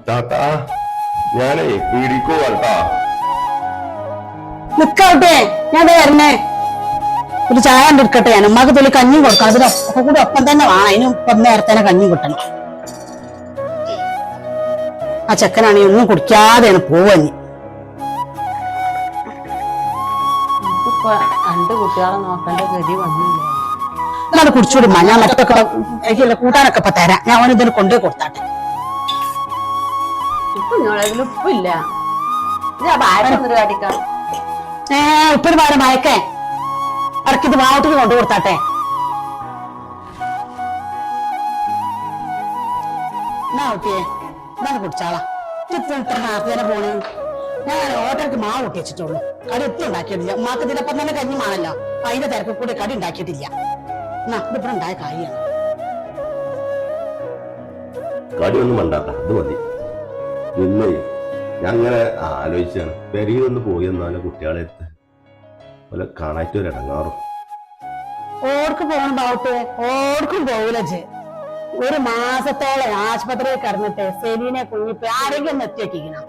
താത്താ ഞാനേ പീടിക്കോ കേട്ടാ. നിക്കട്ടെ ഞാൻ വരണേ. ഒരു ചായ എടുക്കട്ടെ. ഞാൻ ഉമ്മാക്ക് തൊലി കഞ്ഞി കൊടുക്കണം. അതിനൊക്കെ കൂടി ഒപ്പം തന്നെ വേണം. അതിന് ഇപ്പം നേരത്തെ കഞ്ഞി കിട്ടണം. ആ ചെക്കനാണെങ്കിൽ ഒന്നും കുടിക്കാതെയാണ് പോവഞ്ഞി. രണ്ട് കുട്ടികളെ നോക്കേണ്ട ഗതി വന്നില്ല. എന്നാണ് കുടിച്ചുവിടുമ്മ. ഞാൻ മറ്റൊക്കെ എനിക്കുള്ള കൂട്ടാനൊക്കെ ഇപ്പൊ തരാം. ഞാൻ അവന് ഇതിന് കൊണ്ടുപോയി കൊടുത്താട്ടെ. ഇപ്പൊ നിങ്ങളതിൽ ഉപ്പില്ല. ഭാരൊന്നൊരു കാട്ടിക്കാം. ഉപ്പിന് പാരം വായക്കേ അടക്കിത് വാവട്ടിക്ക് കൊണ്ടു കൊടുത്താട്ടെ. എന്നാ കുട്ടിയെ ഇതാണ് കുടിച്ചാളാ. ഇത്ര നേരത്തെ പോണു. ഞാൻ ഹോട്ടലിക്ക് മാവ് കൂട്ടി വെച്ചിട്ടുള്ളൂ. കടി ഒത്തും ഉണ്ടാക്കിയിട്ടില്ല. ഉമ്മാക്ക് ഇതിനൊപ്പം തന്നെ കഞ്ഞിമാണല്ലോ. അതിന്റെ തിരക്ക് കൂടി കടി ഉണ്ടാക്കിയിട്ടില്ല. എന്നാ ഇതിപ്പോ ഉണ്ടായ കായാണ്. കടിയൊന്നും വേണ്ടാത്ത അത് മതി. നിന്നെ ഞാൻ അങ്ങനെ ആലോചിച്ചാണ് പെരിയൊന്ന് പോയി എന്നാലും കുട്ടികളെ എടുത്ത് പോലെ കാണായിട്ട് ഒരു ഇടങ്ങാറും. ഓർക്കും പോകണം ബാവട്ടെ. ഓർക്കും പോകൂലേ. ഒരു മാസത്തോളം ആശുപത്രിയിൽ കിടന്നിട്ട് സെലീനെ കുഞ്ഞിപ്പോ ആരെങ്കിലും ഒന്ന് എത്തിവെക്കണം.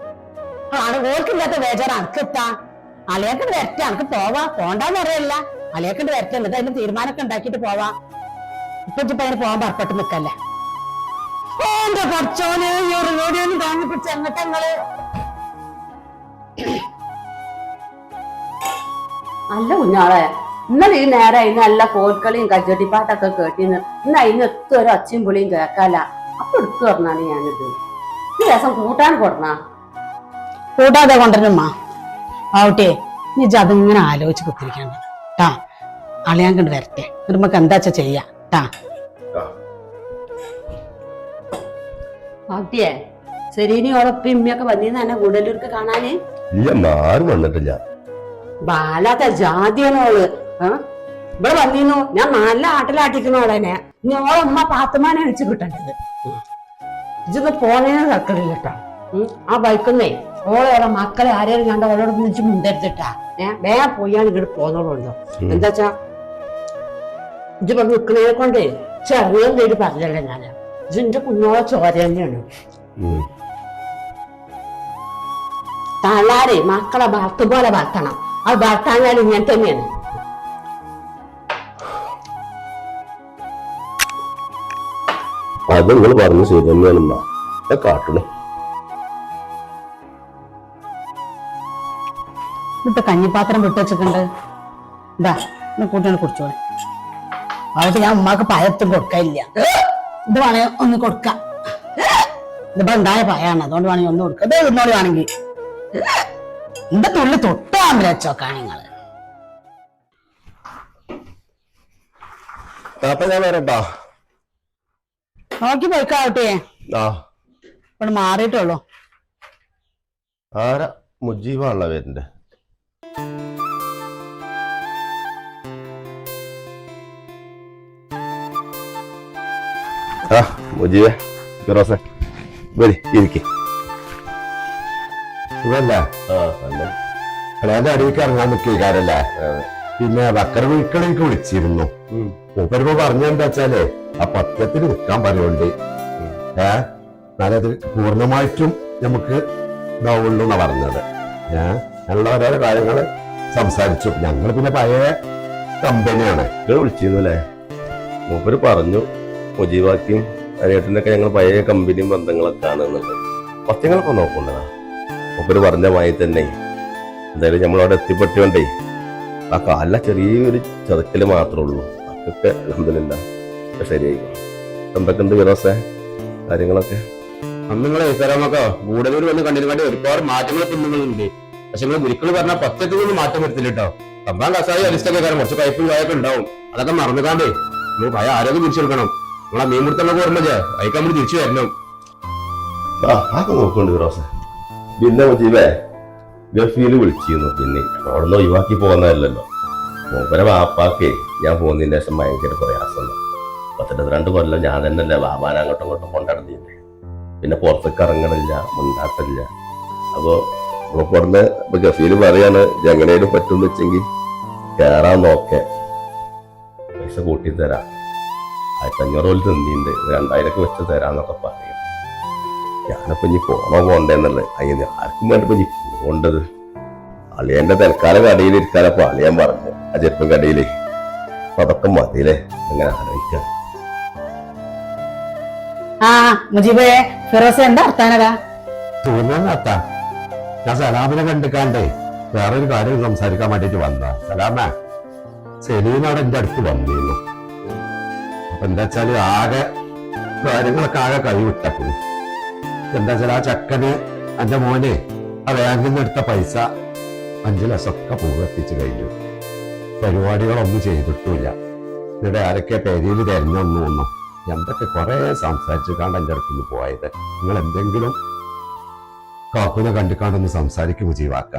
ആണ് ഓർക്കില്ലാത്ത വേജാറ് അനക്കെത്താ. അലയക്കണ്ട് വരട്ടെ. അനക്ക് പോവാ. പോണ്ടാന്ന് അറിയില്ല. അലയക്കണ്ട് വരട്ടെ. എന്നിട്ട് അതിന് തീരുമാനമൊക്കെ ഉണ്ടാക്കിയിട്ട് പോവാ. ഇപ്പൊ അതിന് പോകാൻ പുറപ്പെട്ട് നിക്കല്ലേ. ഓന്റെ കുറച്ചോന് റോഡിയൊന്നും താങ്ങിപ്പിടിച്ച് എങ്ങട്ടങ്ങള്. അല്ല കുഞ്ഞാളെ, ഇന്നലെ ഈ നേരം അതിന് നല്ല കോൽക്കളിയും കച്ചട്ടിപ്പാട്ടൊക്കെ കേട്ടിന്ന്. ഇന്ന് അതിന് എത്തും ഒരു ഒച്ചയും പുളിയും കേക്കാല. അപ്പൊ എടുത്തു പറഞ്ഞാണ് ഞാനിത്. ഈ രസം കൂട്ടാൻ കൊടുന്ന കൂട്ടാതെ കൊണ്ടുവരുമ്മ. ആവട്ടെ നീ അതിങ്ങനെ ആലോചിച്ച് കുത്തിരിക്കണ്ട ട്ടാ. അളിയാൻ കണ്ട് വരട്ടെ. എന്നിട്ട് നമുക്ക് എന്താ വെച്ചാ ചെയ്യാം ട്ടാ. ആട്ടിയേ ശരീനോടൊപ്പം ഇമ്മയൊക്കെ വന്നിന്ന് തന്നെ ഗുഡല്ലൂർക്ക് കാണാന്. ഇല്ല ആരും വന്നിട്ടില്ല. ബാലാത്ത ജാതിയനോള് ഇവിടെ വന്നിന്നു. ഞാൻ നല്ല ആട്ടിലാട്ടിക്കണോളനെ. ഞോളെ ഉമ്മ പാത്തുമാനെ അടിച്ചു കിട്ടേണ്ടത്. ഇതൊന്ന് പോണേനെ തർക്കമില്ല കേട്ടോ. ആ ബൈക്കുന്നേ ഓളോടെ മക്കളെ ആരെയും കണ്ട ഓളോട് വിളിച്ച് മുണ്ടരുത്തിട്ടാ. വേഗം പോയാണ് ഇങ്ങോട്ട് പോന്നോളുണ്ടോ. എന്താച്ചാ ഇത് പറഞ്ഞ് നിൽക്കുന്നതിനെ കൊണ്ടേ ചെറിയ പേര് പറഞ്ഞല്ലേ ഞാന്. ഇതിന്റെ കുഞ്ഞോളെ ചോര തന്നെയാണ്. തള്ളാരെ മക്കളെ വളർത്തും പോലെ വളർത്തണം. അത് വളർത്താഞ്ഞാൽ ഇങ്ങനെ തന്നെയാണ്. അത് നിങ്ങൾ പറഞ്ഞു ശരി തന്നെയാണെന്നാ കാട്ടണേ. ഇപ്പൊ കഞ്ഞിപ്പാത്രം വിട്ട് വെച്ചിട്ടുണ്ട്. ഇതാ കൂട്ടിയാണ് കുടിച്ചോളെ. അവിടെ ഞാൻ ഉമ്മാക്ക് പഴത്തും കൊടുക്കില്ല. ഇത് വേണേ ഒന്ന് കൊടുക്കാം. ഇതിപ്പോ ഉണ്ടായ പഴമാണ്. അതുകൊണ്ട് വേണമെങ്കിൽ ഒന്ന് കൊടുക്കാം. ഇത് ഇന്നോട് വേണമെങ്കിൽ എന്റെ തുള്ളി തൊട്ടാമ്പിൽ വെച്ചോക്കാ നിങ്ങള്. ഞാൻ വരട്ടാ. നോക്കി പോയിക്കാവട്ടെ. ഇവിടെ മാറിയിട്ടുള്ളൂ. ആരാ മുജീബാണല്ലോ വരുന്നുണ്ട്. മുജീബേ ഫിറോസേ വരി ഇരിക്കെ. സുഖല്ലേ? അതായത് അടിയിലേക്ക് ഇറങ്ങാൻ നിൽക്കാരല്ലേ. പിന്നെ ബക്കര വീക്കളിലേക്ക് വിളിച്ചിരുന്നു. മൂപ്പരിപ്പോ പറഞ്ഞെന്താ വെച്ചാലേ ആ പത്രത്തിൽ നിൽക്കാൻ പറയുന്നുണ്ട്. എന്നാലത് പൂർണ്ണമായിട്ടും നമുക്ക് ഇതാവുള്ളൂ എന്നാ പറഞ്ഞത്. ഞങ്ങളുടെ ഓരോരോ കാര്യങ്ങള് സംസാരിച്ചു. ഞങ്ങൾ പിന്നെ പഴയ കമ്പനിയാണ്. വിളിച്ചിരുന്നു അല്ലേ? മൂപ്പര് പറഞ്ഞു മുജീബാക്കിയും അരിയേട്ടൻ്റെ ഒക്കെ ഞങ്ങൾ പഴയ കമ്പനിയും ബന്ധങ്ങളൊക്കെ ആണെന്നുള്ളത്. പത്യങ്ങളൊക്കെ നോക്കണ്ടതാ. മൂപ്പര് പറഞ്ഞ മായി തന്നെ എന്തായാലും നമ്മളവിടെ എത്തിപ്പെട്ടോണ്ടേ ആ കാലിലെ ചെറിയൊരു ചതക്കല് മാത്രമേ ഉള്ളൂ. അതൊക്കെ അൽഹംദുലില്ലാ ശരിയായിരിക്കും. എന്തൊക്കെയുണ്ട് വിരോസേ കാര്യങ്ങളൊക്കെ? അന്ന് നിങ്ങളെ ഇത്തരമൊക്കെ ഗൂഢലൂർ വന്ന് കണ്ടിരുന്നാണ്ട് ഒരുപാട് മാറ്റങ്ങൾ തിന്നുകളുണ്ട്. പക്ഷെ നിങ്ങൾ ഗുരുക്കൾ പറഞ്ഞാൽ പത്യത്തിൽ നിന്ന് മാറ്റം വരുത്തില്ല കേട്ടോ. സംഭവം കസായി അരിസ്റ്റൊക്കെ കാരണം കുറച്ച് കയ്പും കായൊക്കെ ഉണ്ടാവും. അതൊക്കെ മറന്നുകാണ്ടേ നിങ്ങൾ ഭയ ആരോഗ്യം തിരിച്ചെടുക്കണം. നമ്മളെ മീൻ പിടുത്തം ഓർമ്മല്ലേ അയക്കാൻ നമ്മൾ തിരിച്ചു വരണം. അതൊക്കെ നോക്കുന്നുണ്ട് വിരോസേ. പിന്നെ മുജീബേ ഗൾഫിൽ വിളിച്ചിരുന്നു. പിന്നെ അവിടെ നിന്ന് ഒഴിവാക്കി പോകുന്നതല്ലല്ലോ. മൂപ്പരെ വാപ്പാക്കേ ഞാൻ പോകുന്നതിന് ശേഷം ഭയങ്കര പ്രയാസം. 12 കൊല്ലം ഞാൻ തന്നെയല്ലേ വാപ്പാനെ അങ്ങോട്ടും ഇങ്ങോട്ടും കൊണ്ടുനടന്നില്ലേ. പിന്നെ പുറത്തേക്ക് ഇറങ്ങണില്ല, മുണ്ടാട്ടില്ല. അപ്പോൾ നമുക്ക് ഉടനെ ഇപ്പൊ ഗഫീൽ പറയാണ് എങ്ങനെയും പറ്റുമെന്ന് വെച്ചെങ്കിൽ കയറാൻ നോക്കേ പൈസ കൂട്ടി തരാം. 1500 പോലെ തന്നിണ്ട്, 2000 വെച്ച് തരാന്നൊക്കെ പറയും. ഞാനിപ്പോ ഇനി പോണോ പോണ്ടേന്നുള്ളത് അതിന് ആർക്കും വേണ്ടി ഇപ്പൊ ഇനി പോണ്ടത്. അളിയന്റെ തൽക്കാലം കടയിൽ ഇരിക്കാനപ്പോ അളിയൻ പറഞ്ഞു ആ ചെറുപ്പം കടയില്. അപ്പൊ അതൊക്കെ മതിയില്ലേ അങ്ങനെ ആലോചിക്കാം. ആ മുജീബേ ഫിറോസ് എന്താ വർത്താനടാ? തോന്നാത്ത ഞാൻ സലാമിനെ കണ്ടിക്കാണ്ടേ വേറൊരു കാര്യം സംസാരിക്കാൻ വേണ്ടിട്ട് വന്ന. സലാമ സെലീനോടെ എന്റെ അടുത്ത് വന്നിരുന്നു. അപ്പൊ എന്താ വെച്ചാല് ആകെ കാര്യങ്ങളൊക്കെ ആകെ കഴിവിട്ടപ്പോ എന്താ വെച്ചാൽ ആ ചക്കന് എന്റെ മോനെ ആ ബാങ്കിൽ നിന്ന് എടുത്ത പൈസ 5 ലക്ഷമൊക്കെ പൂവെത്തിച്ചു കഴിഞ്ഞു. പരിപാടികളൊന്നും ചെയ്തിട്ടില്ല. ഇവിടെ ആരൊക്കെ പെരിയിൽ തിരഞ്ഞൊന്നും എന്തൊക്കെ കുറെ സംസാരിച്ചു കാണ്ട് എൻ്റെ അടുത്തുനിന്ന് പോയത്. നിങ്ങൾ എന്തെങ്കിലും കാക്കുനെ കണ്ടിക്കാണ്ടൊന്ന് സംസാരിക്കും ജീവാക്ക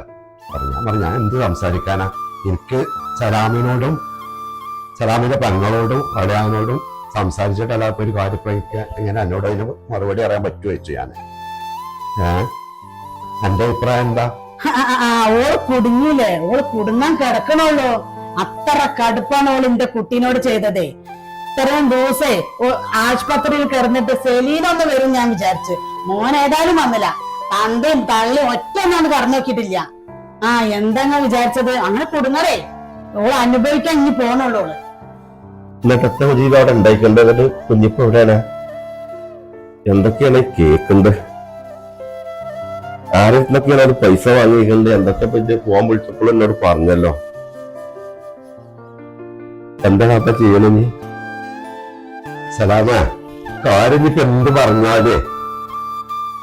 പറഞ്ഞു. ഞാൻ എന്ത് സംസാരിക്കാനാ? എനിക്ക് സലാമിനോടും സലാമിന്റെ പെങ്ങളോടും അടയാനോടും സംസാരിച്ചിട്ട് അല്ലാത്ത ഒരു കാര്യപ്രയോഗിക്കാൻ എങ്ങനെ എന്നോട് അതിന് മറുപടി അറിയാൻ പറ്റുമോ വെച്ചു ഞാൻ. എന്റെ അഭിപ്രായം എന്താ? ഓള് കുടുങ്ങിയില്ലേ? ഓള് കുടുങ്ങാൻ കിടക്കണുള്ളൂ. അത്ര കടുപ്പാണ് ഓൾ എന്റെ കുട്ടീനോട് ചെയ്തതേ. ഇത്രയും ദിവസേ ആശുപത്രിയിൽ കിടന്നിട്ട് സെലീനൊന്ന് വരും ഞാൻ വിചാരിച്ചു. മോൻ ഏതായാലും വന്നില്ല. തന്തയും തള്ളിയും ഒറ്റ ഒന്നാണ് കടന്നു നോക്കിയിട്ടില്ല. എന്താ വിചാരിച്ചത്? അങ്ങനെ കുടുങ്ങറേ ഓള് അനുഭവിക്കാൻ ഇനി പോണുള്ളൂ. ഓള് എന്നിട്ട് മുജീബ് അവിടെ ഉണ്ടായിക്കണ്ട. എന്നിട്ട് കുഞ്ഞിപ്പോ എവിടെയാണ്? എന്തൊക്കെയാണ് കേൾക്കുന്നത്? ആരെന്നൊക്കെയാണ് അത് പൈസ വാങ്ങിയിട്ടുണ്ട്? എന്തൊക്കെ പറ്റി പോകാൻ വിളിച്ചപ്പോൾ എന്നോട് പറഞ്ഞല്ലോ. എന്താണ് അപ്പൊ ചെയ്യണ നീ? സലാമ കാര്യം ഇപ്പൊ എന്ത് പറഞ്ഞാലേ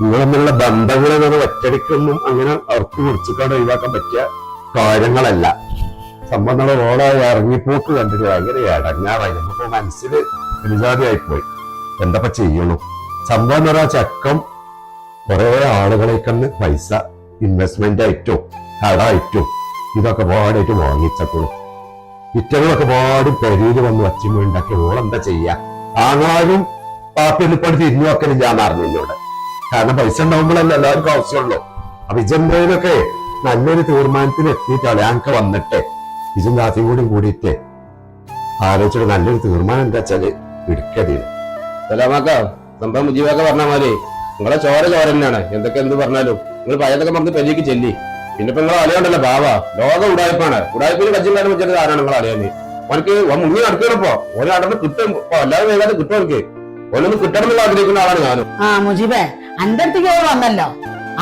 നിങ്ങൾ തമ്മിലുള്ള ബന്ധങ്ങളെന്നത് ഒറ്റടിക്കൊന്നും അങ്ങനെ അവർക്ക് കുറിച്ചിക്കാണ്ട് ഒഴിവാക്കാൻ പറ്റിയ കാര്യങ്ങളല്ല. സംബന്ധങ്ങൾ ഓളെ ഇറങ്ങിപ്പോക്ക് കണ്ടിട്ട് ഭയങ്കര ഇടങ്ങാറായി. നമുക്ക് മനസ്സിൽ വിചാരിയായിപ്പോയി. എന്തപ്പ ചെയ്യണു? സംഭവം എന്ന് പറഞ്ഞാൽ ചക്കം കുറെ ആളുകളേക്കന്ന് പൈസ ഇൻവെസ്റ്റ്മെന്റ് ആയിട്ടും കടായിട്ടും ഇതൊക്കെ പാടായിട്ട് വാങ്ങിച്ചപ്പോഴും ഇറ്റകളൊക്കെ പാടും പെരിയിൽ വന്ന് വച്ചിമ ഉണ്ടാക്കി ഓളെന്താ ചെയ്യാ? ആങ്ങളാരും പാപ്പിന്നിപ്പാട് തിരിഞ്ഞു വെക്കലില്ലാന്ന് അറിഞ്ഞു എന്നോട്. കാരണം പൈസ ഉണ്ടാവുമ്പോഴല്ലേ എല്ലാവർക്കും ആവശ്യമുള്ളൂ. അപ്പൊ ഇജെന്തേലൊക്കെ നല്ലൊരു തീരുമാനത്തിൽ എത്തിയിട്ടാണ് ഞങ്ങൾക്ക് വന്നിട്ട് ഇജും ദാസിയും കൂടിയിട്ട് ആലോചിച്ചിട്ട് നല്ലൊരു തീരുമാനം എന്താ വെച്ചാല് എടുക്കതീന്. സലാമാക്ക സംഭവം മുജീബൊക്കെ പറഞ്ഞ മാതിരി നിങ്ങളെ ചോര തന്നെയാണ്. എന്ത് പറഞ്ഞാലും നിങ്ങൾ പഴയതൊക്കെ പറഞ്ഞ് പെരിക്ക് ചെല്ലി. പിന്നെ ഇപ്പൊ നിങ്ങൾ അറിയാണ്ടല്ലോ ബാവ ലോകം ഉടായ്പാണ്. ഉടായ്പയിൽ കജ്ജില്ലാതെ വെച്ചിട്ട് ആരാണ് നിങ്ങൾ അറിയാന്? അവനക്ക് മുങ്ങി നടക്കണപ്പോ ഓരോ നടന്ന് കിട്ടും. അല്ലാതെ വേഗം കിട്ടും. എനിക്ക് ഓരോന്ന് കിട്ടണം എന്നുള്ള ആഗ്രഹിക്കുന്ന ആളാണ് ഞാനും. മുജീബേ അന്റെ അടുത്തേക്ക് ഓൾ വന്നല്ലോ.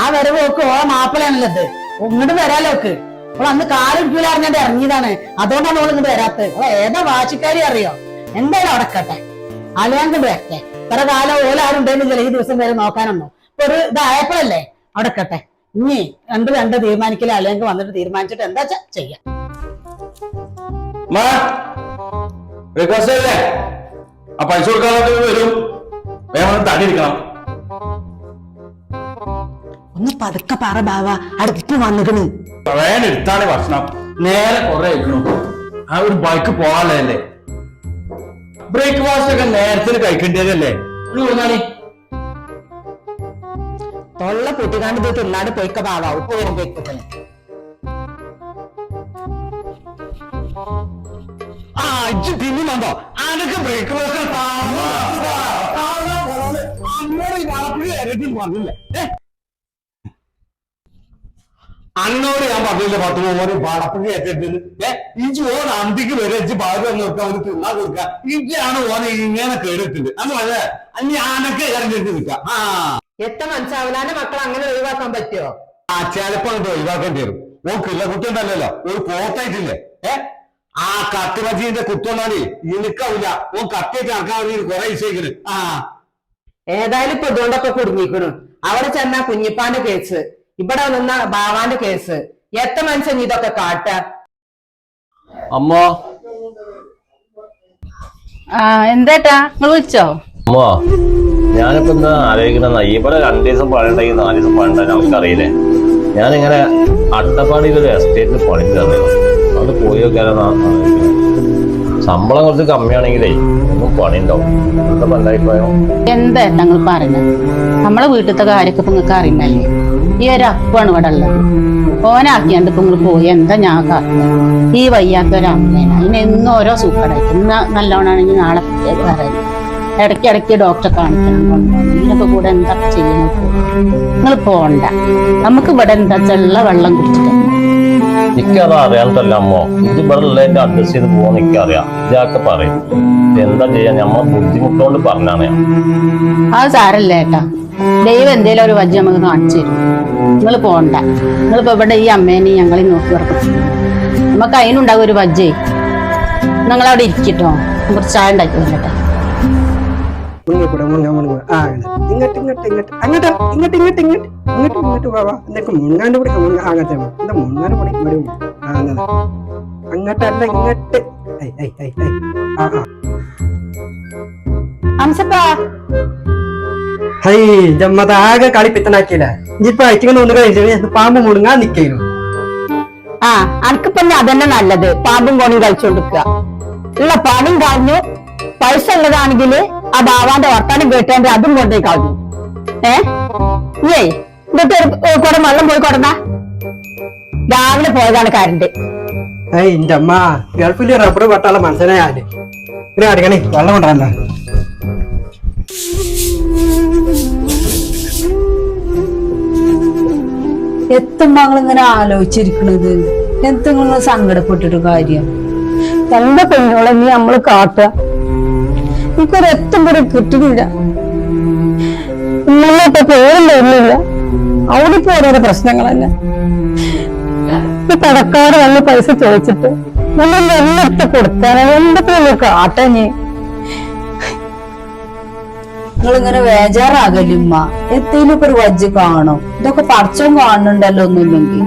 ആ വരവ് ഓക്ക് ഓളെ മാപ്പിളയാണല്ലത്. ഇങ്ങോട്ട് വരാലോക്ക്. ഓൾ അന്ന് കാലിടിക്കൂല അറിഞ്ഞിട്ട് ഇറങ്ങിയതാണ്. അതുകൊണ്ടാണ് ഓൾ ഇങ്ങോട്ട് വരാത്തത്. ഓ ഏതാ വാശിക്കാരി അറിയോ? എന്തായാലും അടക്കട്ടെ. അലയാങ്കണ്ട് വെക്കേ. ഇത്ര കാലം ഓലാരും ഉണ്ടായിരുന്നില്ല ഈ ദിവസം വരെ നോക്കാനൊന്നും. ഇപ്പൊ ഒരു ഇതായപ്പോഴല്ലേ അടക്കട്ടെ. ഇനി രണ്ട് തീരുമാനിക്കലേ അലയാങ്ക് വന്നിട്ട് തീരുമാനിച്ചിട്ട് എന്താ ചെയ്യാം. ആ പൈസ കൊടുക്കാതെ വരും. വേഗം തടിയിരിക്കണം. ഒന്ന് പതുക്കെ പറ ബാവ. അടുത്ത് വന്നിക്കണ്. വേഗം എടുത്താണ് ഭക്ഷണം. നേരെ കുറെ കഴിക്കണു. ആ ഒരു ബൈക്ക് പോകാനല്ലേ? ബ്രേക്ക്ഫാസ്റ്റ് ഒക്കെ നേരത്തിന് കഴിക്കേണ്ടതല്ലേ? തൊള്ള പൊട്ടിക്കാണ്ട് ഇത് തിന്നാട് പോയിക്ക ബാവ. ഉപ്പ് വരും കേൾക്കട്ടെ. തിന്നുന്നുണ്ടോ? അതൊക്കെ ബ്രേക്ക്ഫാസ്റ്റ് അന്നോട് ഞാൻ പറഞ്ഞില്ല 10 മോനെ വളപ്പൊക്കെ ഏറ്റിട്ട് ഈ ഓൻ അന്തിക്ക് വരെ ഭാര്യ വന്ന് നോക്കാൻ അവന് തിന്നാ കൊടുക്കുക. ഇതാണ് ഓനെ ഇങ്ങനെ കേറിയിട്ടുണ്ട്. അത് വളരെ ഞാനൊക്കെ ഇറങ്ങിയിട്ട് നിൽക്കാം. എത്ര മനസ്സാവലാന്റെ മക്കൾ അങ്ങനെ ഒഴിവാക്കാൻ പറ്റുമോ? ചിലപ്പോ അത് ഒഴിവാക്കേണ്ടി വരും. ഓക്കില്ല കുട്ടിയുണ്ടല്ലോ. ഒരു പോത്തായിട്ടില്ലേ? ആ കട്ടുമജീന്റെ കുത്തുകൊണ്ടാണ് എനിക്കാവില്ല. ഓൻ കട്ടിയായിട്ട് നടക്കാൻ വേണ്ടി കുറെ വിഷയിക്കണ്. ഏതായാലും ഇപ്പൊ ഇതുകൊണ്ടൊക്കെ കുടുങ്ങിക്കണു. അവിടെ ചെന്ന കുഞ്ഞിപ്പാന്റെ കേസ്, ഇവിടെ നിന്ന ബാവാന്റെ കേസ്. എത്ര മനുഷ്യൻ ഇതൊക്കെ കാട്ട? അമ്മോ എന്തേട്ടാ നിങ്ങൾ വിളിച്ചോ? അമ്മോ ഞാനിപ്പോ ഇന്ന് ആലോചിക്കുന്ന ഇവിടെ 2 ദിവസം പണിയുണ്ടെങ്കിൽ 4 ദിവസം പണിയുണ്ടായി നമുക്കറിയില്ലേ. ഞാനിങ്ങനെ അട്ടപ്പാടിയിൽ ഒരു എസ്റ്റേറ്റിൽ പണി തന്നെയോ അത് പോയി നോക്കാനാണ്. ശമ്പളം കുറച്ച് കമ്മിയാണെങ്കിലേ ഒന്നും പണി ഉണ്ടാവും. എന്താ പണ്ടായിപ്പോയോ? എന്താ നിങ്ങൾ പറയുന്നത്? നമ്മളെ വീട്ടിലത്തെ കാര്യമൊക്കെ ഇപ്പൊ നിങ്ങൾക്ക് അറിയുന്നല്ലേ. ഈ ഒരു അപ്പാണ് ഇവിടെ ഉള്ളത്. ഓനാക്കിയാണ്ട് ഇപ്പൊ നിങ്ങൾ പോയി എന്താ ഞാൻ കാട്ടുന്നത്? ഈ വയ്യാത്ത ഒരമ്മയാണ്. അതിന് എന്നും ഓരോ സൂക്കടായിട്ട്. ഇന്ന് നല്ലോണാണെങ്കിൽ നാളെ വേറെ. ഇടയ്ക്കിടയ്ക്ക് ഡോക്ടറെ കാണിക്കണം കൊണ്ടുപോകണം. ഇതിനൊക്കെ കൂടെ എന്താ ചെയ്യണം? നിങ്ങൾ പോണ്ട, നമുക്ക് ഇവിടെ എന്താ ചെള്ള വെള്ളം കുടിച്ചിട്ട്. എനിക്കത് അറിയാത്തല്ല അമ്മോ. ഇത് ഇവിടെ ഉള്ളതിന്റെ അഡ്ജസ്റ്റ് ചെയ്ത് പോകാൻ എനിക്കറിയാം. ഇതൊക്കെ പറയും. എന്താ ചെയ്യാൻ, നമ്മളെ ബുദ്ധിമുട്ടുകൊണ്ട് പറഞ്ഞാണ് ഞാൻ. അത് സാരല്ല ഏട്ടാ, ദൈവം എന്തേലും ഒരു വജ്ജ നമുക്ക് കാണിച്ചു തരും. നിങ്ങൾ പോണ്ട, നിങ്ങളിപ്പോ ഇവിടെ ഈ അമ്മേനെയും ഞങ്ങളെയും നോക്കി ഉറക്കും. നമുക്ക് അതിനുണ്ടാകും ഒരു വജ്ജേ. നിങ്ങളവിടെ ഇരിക്കട്ടോ, കുറച്ച് ചായ ഉണ്ടാക്കി വരട്ടെ. ഇങ്ങോട്ട് പോവാ. എന്തൊക്കെ മുങ്ങാണ്ട് പിടി അങ്ങനത്തെ എന്താ മുങ്ങാണ്ട് പിടി അങ്ങോട്ടല്ല ഇങ്ങോട്ട്. ഹൈ ജമ്മതാകെ കളി പിത്തനാക്കിയില്ല. ഇപ്പൊ അയച്ചിങ്ങനെ ഒന്ന് കഴിച്ചു പാമ്പ് മുടുങ്ങാൻ നിക്കുന്നു. ആ അനക്കിപ്പോ അതന്നെ നല്ലത്. പാമ്പും കോണിയും കളിച്ചോണ്ടിരിക്കുക. ഉള്ള പണിയും കളഞ്ഞു. പൈസ ഉള്ളതാണെങ്കിൽ ആ ബാവാന്റെ വർത്താനം കേട്ടേണ്ട അതും കൊണ്ടേ കളഞ്ഞു. എന്നിട്ട് കുറെ വെള്ളം പോയി കൊടുന്ന രാവിലെ പോയതാണ് കരണ്ട്. എന്റെ അമ്മ ഗൾഫില് റബ്ബർ വെട്ടാനുള്ള മനസ്സിലായാല് പിന്നെ അടിക്കണേ വെള്ളം കൊണ്ടുവരണ്ട. എത്തുമ്പോ ഇങ്ങനെ ആലോചിച്ചിരിക്കണത് എന്തെങ്കിലും സങ്കടപ്പെട്ടിട്ട് കാര്യം. എന്താ പെണ്ണോളെ നീ നമ്മള് കാട്ടുക? എനിക്കൊരു എത്തുമ്പോഴേ കിട്ടുന്നില്ല. ഇന്നലെ പേരും വരുന്നില്ല. അവിടെ ഇപ്പൊ ഓരോരോ പ്രശ്നങ്ങളല്ല. ഈ കടക്കാര് വന്ന് പൈസ ചോദിച്ചിട്ട് നമ്മൾ എന്നെടുത്ത് കൊടുക്കാനാണ്. എന്തൊക്കെ കാട്ടാ നീ? നിങ്ങളിങ്ങനെ വേജാറാകല്ലുമ്മ. എത്തേലും ഒരു വജ്ജ് കാണും. ഇതൊക്കെ പടച്ചവും കാണുന്നുണ്ടല്ലോ ഒന്നുമില്ലെങ്കിൽ.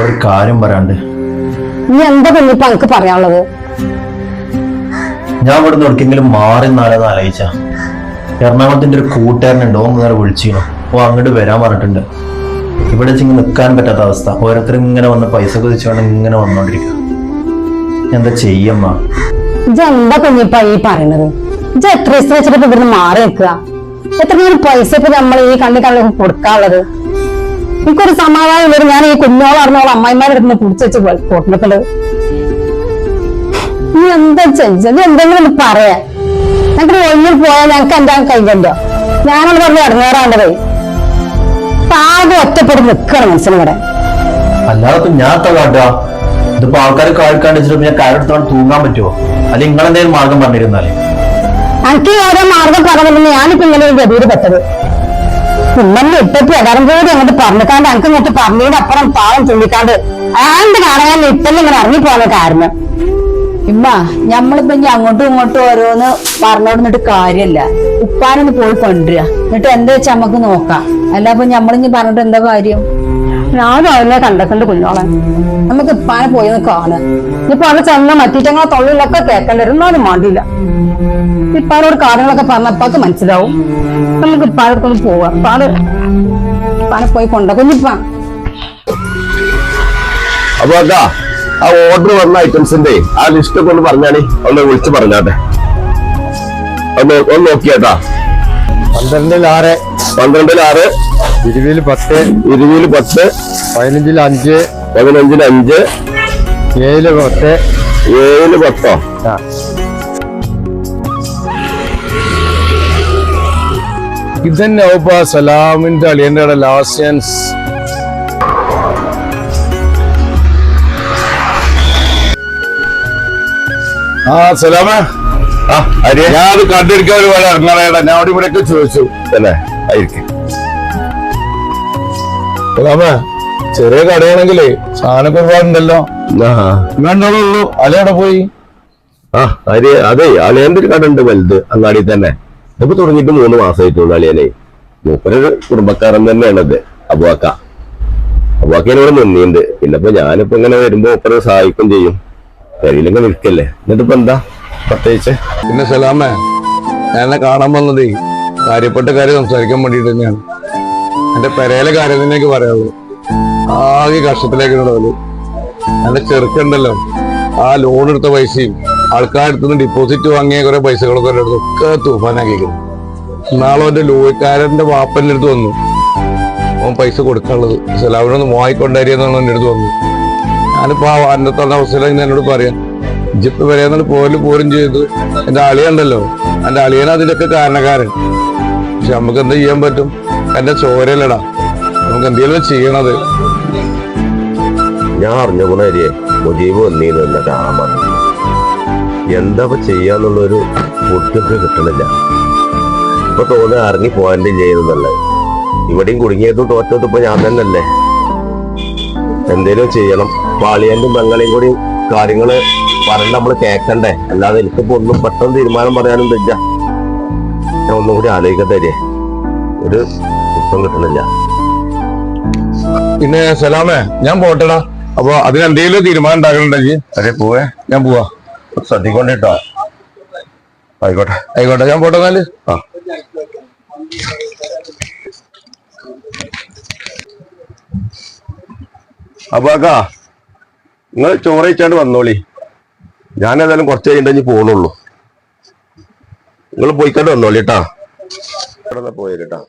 ഒരു കാര്യം പറയാണ്ട്. നീ എന്താ കുഞ്ഞിപ്പ എനിക്ക് പറയാനുള്ളത്? ഞാൻ ഇവിടെ നിന്ന് എവിടേക്കെങ്കിലും മാറി നാലെന്ന് ആലോചിച്ച എറണാകുളത്തിന്റെ ഒരു കൂട്ടുകാരനുണ്ട്. ഓ നേരെ വിളിച്ചിരുന്നു. ഓ അങ്ങോട്ട് വരാൻ പറഞ്ഞിട്ടുണ്ട്. ഇവിടെ വെച്ചിങ്ങനെ നിൽക്കാൻ പറ്റാത്ത അവസ്ഥ. ഓരോരുത്തർ ഇങ്ങനെ വന്ന് പൈസ കൊതിച്ചുകൊണ്ട് ഇങ്ങനെ വന്നോണ്ടിരിക്കുക. എന്താ ചെയ്യമ്മ? എന്താ കുഞ്ഞിപ്പ ഈ പറയണത്? എത്ര ദിവസം വെച്ചിട്ട് ഇവിടുന്ന് മാറി നിൽക്കുക? എത്ര പൈസ ഇപ്പൊ നമ്മൾ ഈ കണ്ണിൽ കൊടുക്കാനുള്ളത്? എനിക്കൊരു സമാധാനം വരും. ഞാൻ ഈ കുഞ്ഞോളറിഞ്ഞോളം അമ്മായിമാരുടെ അടുത്ത് പിടിച്ചു വെച്ച് കൊടുക്കുന്നത്. നീ എന്താ ചെയ്യ? നീ എന്തെങ്കിലും പറയാ. ഞങ്ങൾക്ക് ഒഴിഞ്ഞു പോയാൽ ഞങ്ങൾക്ക് എന്താ കഴിഞ്ഞല്ലോ. ഞാനത് പറഞ്ഞ് ഇറങ്ങാറാണ്ടത്. ആകെ ഒറ്റപ്പെട്ട് നിൽക്കണം മനസ്സിനിവിടെ. അല്ലാതെ ഇപ്പൊ ഞാൻ കാട്ടുക? ഇതിപ്പോ ആൾക്കാർ കാഴ്ക്കാണ്ട് വെച്ചിട്ട് ഞാൻ കാരെടുത്തോണ്ട് തൂങ്ങാൻ പറ്റുമോ? അല്ലെങ്കിൽ നിങ്ങളെന്തെങ്കിലും മാർഗം പറഞ്ഞിരുന്നാലേ. എനിക്ക് ഓരോ മാർഗം പറഞ്ഞിരുന്നു. ഞാനിപ്പോ ഇങ്ങനെ ഒരു ഗതിയിൽ പെട്ടത്. ഉമ്മന്നെ ഇപ്പത്തി അടരം കൂടി അങ്ങോട്ട് പറഞ്ഞിക്കാണ്ട് എനിക്ക് ഇങ്ങോട്ട് പറഞ്ഞതിന് അപ്പുറം പാവം ചുള്ളിക്കാണ്ട് ആണ്ട് കാണാൻ ഇപ്പം ഇങ്ങനെ ഇറങ്ങിപ്പോകാൻ കാരണം. ഇമ്മ ഞമ്മളിപ്പോ ഇനി അങ്ങോട്ടും ഇങ്ങോട്ടും ഓരോന്ന് പറഞ്ഞോടുന്നിട്ട് കാര്യല്ല. ഉപ്പാനൊന്ന് പോയി കൊണ്ടുവരിക. എന്നിട്ട് എന്താ വെച്ചാൽ നമുക്ക് നോക്കാം. അല്ല അപ്പൊ ഞമ്മളിഞ്ഞ് പറഞ്ഞിട്ട് എന്താ കാര്യം? ഞാനും അതിനെ കണ്ടിട്ടുണ്ട് കുഞ്ഞോളെ. നമുക്ക് ഇപ്പാനെ പോയി കാണുക. ഇനിയിപ്പോ അവിടെ ചെന്ന മറ്റീറ്റങ്ങളെ തൊള്ളിലൊക്കെ കേൾക്കേണ്ടി വരും. എന്നാലും മാണ്ടില്ല. ഇപ്പാനോട് കാര്യങ്ങളൊക്കെ പറഞ്ഞപ്പാക്ക് മനസ്സിലാവും. നമുക്ക് ഇപ്പാനോടൊന്ന് പോവാം. ഇപ്പാനെ പോയി കൊണ്ട കുഞ്ഞിപ്പാ. അപ്പൊ അതാ ആ ഓർഡർ വന്ന ഐറ്റംസിന്റെ ആ ലിസ്റ്റ് ഒക്കെ ഒന്ന് പറഞ്ഞാണേ. ഒന്ന് വിളിച്ച് പറഞ്ഞാട്ടെ. ഒന്ന് നോക്കിയാട്ടാ. 12-ൽ 6, 12-ൽ 6, 20-ൽ 10, 20-ൽ 10, 15-ൽ 5, 15-ൽ 5, 7-ൽ 10, 7-ൽ 10. ഇതന്നെ സലാമിന്റെ അളിയന്റെ ലാസ്റ്റ് ചാൻസ്. സലാമ ഞാൻ അത് കണ്ടിരിക്കാൻ ഒരുപാട് ഇറങ്ങാനായിട്ടാ. ഞാൻ അവിടെ ഇവിടെയൊക്കെ ചോദിച്ചു തന്നെ ആയിരിക്കും. സലാമ ചെറിയ കടയാണെങ്കിലേ സാധനമൊക്കെ ഒരുപാടുണ്ടല്ലോ. വേണ്ടോളൂ. അലയുടെ പോയി. അതെ അളിയന്റെ ഒരു കട ഉണ്ട് വലുത് അങ്ങാടി തന്നെ. ഇപ്പൊ തുടങ്ങിയിട്ട് 3 മാസമായിട്ടുള്ളൂ അളിയനെ. മൂപ്പരൊരു കുടുംബക്കാരൻ തന്നെയാണത്. അബുവാക്കേനോട് നിന്നിണ്ട്. പിന്നെ ഇപ്പൊ ഞാനിപ്പോ ഇങ്ങനെ വരുമ്പോ മൂപ്പരെ സഹായിക്കും ചെയ്യും. പെരയിലൊക്കെ നിൽക്കല്ലേ. എന്നിട്ടിപ്പോ എന്താ പ്രത്യേകിച്ച്? പിന്നെ സലാമേ ഞാൻ എന്നെ കാണാൻ വന്നതേ കാര്യപ്പെട്ട കാര്യം സംസാരിക്കാൻ വേണ്ടിട്ട് തന്നെയാണ്. എന്റെ പെരയിലെ കാര്യം തന്നെ എനിക്ക് പറയാനുള്ളൂ. ആകെ കഷ്ടത്തിലേക്ക് നടന്നു. എന്റെ ചെറുക്കുണ്ടല്ലോ, ആ ലോൺ എടുത്ത പൈസയും ആൾക്കാരുടെ അടുത്തുനിന്ന് ഡിപ്പോസിറ്റ് വാങ്ങിയ കുറെ പൈസകളൊക്കെ ഒക്കെ തൂഫാനാക്കിയിരിക്കുന്നു. നാളെ അവന്റെ ലോഹിക്കാരന്റെ വാപ്പന്റെ അടുത്ത് വന്നു. അവൻ പൈസ കൊടുക്കാനുള്ളത് സലാമിനൊന്ന് വാങ്ങിക്കൊണ്ടരിയെന്നാണ് എൻ്റെ അടുത്ത് വന്നു. ഞാനിപ്പോ ആ വാന്റെ തന്ന അവസരം എന്നോട് പറയാം, ജിപ്പ് വരെയെന്നാണ് പോരും ചെയ്തു. എന്റെ അളിയുണ്ടല്ലോ, എന്റെ അളിയനാ അതിന്റെയൊക്കെ കാരണക്കാരൻ. പക്ഷെ നമുക്ക് എന്താ ചെയ്യാൻ പറ്റും? എന്റെ ചോരല്ലടാ, നമുക്ക് എന്തെങ്കിലും ചെയ്യണത്. ഞാൻ അറിഞ്ഞ ഗുണരിയെ മുജീബ് വന്നീന്ന് എന്നെ കാണാൻ പറഞ്ഞു. എന്താ ചെയ്യാന്നുള്ളൊരു പൊട്ടൊക്കെ കിട്ടണില്ല. ഇപ്പൊ തോന്നുക ഇറങ്ങി പോകാൻ്റെ ചെയ്യുന്നല്ലേ. ഇവിടെയും കുടുങ്ങിയതും തോറ്റതും ഇപ്പൊ ഞാൻ തന്നെയല്ലേ. എന്തേലും ചെയ്യണം. പാളിയന്റെയും ബംഗാളിയും കൂടി കാര്യങ്ങള് പറഞ്ഞ് നമ്മള് കേക്കണ്ടേ. അല്ലാതെ എനിക്കിപ്പോ ഒന്നും പെട്ടെന്ന് തീരുമാനം പറയാനും പറ്റില്ല. ഞാൻ ഒന്നും കൂടി ആലോചിക്കട്ടെ. ഒരു പുസ്തകം കിട്ടണില്ല. പിന്നെ സലാമേ, ഞാൻ പോട്ടെടാ. അപ്പൊ അതിനെന്തെങ്കിലും തീരുമാനം ഉണ്ടാക്കലുണ്ടെങ്കിൽ അതെ പോവേ, ഞാൻ പോവാ. ശ്രദ്ധിക്കൊണ്ടിട്ടോ. ആയിക്കോട്ടെ ആയിക്കോട്ടെ, ഞാൻ പോട്ടെ എന്നാല്. ആ അപ്പാക്കാ, നിങ്ങൾ ചോറ് കഴിച്ചാണ്ട് വന്നോളി. ഞാൻ ഏതായാലും കുറച്ച് കഴിഞ്ഞിട്ട് പോണുള്ളൂ. നിങ്ങൾ പോയിക്കാണ്ട് വന്നോളി കേട്ടാ. പോയേട്ടാ.